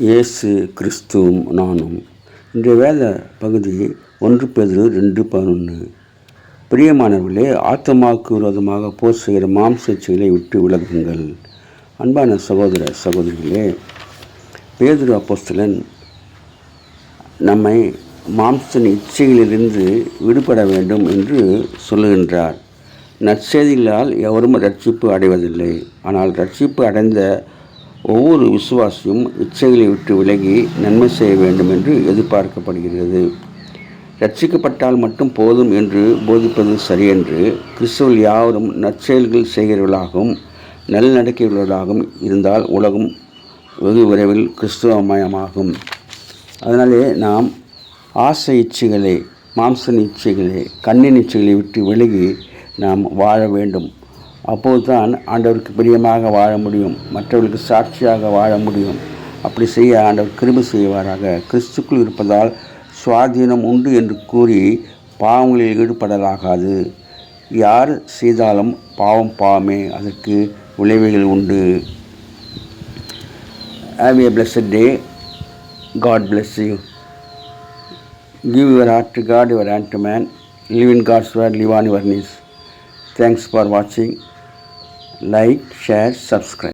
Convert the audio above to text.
இயேசு கிறிஸ்துவும் நானும். இன்றைய வேத பகுதி 1 பேதுரு 2:11. பிரியமானவர்களே, ஆத்மாவுக்கு விரோதமாக போர் செய்கிற மாம்ச இச்சைகளை விட்டு விலகுங்கள். அன்பான சகோதர சகோதரிகளே, பேதுரு அப்போஸ்தலன் நம்மை மாம்ச இச்சைகளிலிருந்து விடுபட வேண்டும் என்று சொல்லுகின்றார். நற்செய்திகளால் எவரும் ரட்சிப்பு அடைவதில்லை. ஆனால் ரட்சிப்பு அடைந்த ஒவ்வொரு விசுவாசியும் இச்சைகளை விட்டு விலகி நன்மை செய்ய வேண்டும் என்று எதிர்பார்க்கப்படுகிறது. ரட்சிக்கப்பட்டால் மட்டும் போதும் என்று போதிப்பது சரியென்று. கிறிஸ்தவர்கள் யாவரும் நற்செயல்கள் செய்கிறவர்களாகவும் நல்லடக்கையுள்ளவர்களாகவும் இருந்தால் உலகம் வெகு விரைவில் கிறிஸ்துவமயமாகும். அதனாலே நாம் ஆசை இச்சைகளை, மாம்ச இச்சைகளை, கண்ணின் இச்சைகளை விட்டு விலகி நாம் வாழ வேண்டும். அப்போதுதான் ஆண்டவருக்கு பிரியமாக வாழ முடியும், மற்றவர்களுக்கு சாட்சியாக வாழ முடியும். அப்படி செய்ய ஆண்டவர் கிருபை செய்வாராக. கிறிஸ்துக்குள் இருப்பதால் சுவாதீனம் உண்டு என்று கூறி பாவங்களில் ஈடுபடலாகாது. யார் செய்தாலும் பாவம் பாவமே, அதற்கு விளைவுகள் உண்டு. Have a blessed day. God bless you. Give your heart to God, your hand to man. Live in God's word, live on your knees. Thanks for watching. Like, share, subscribe.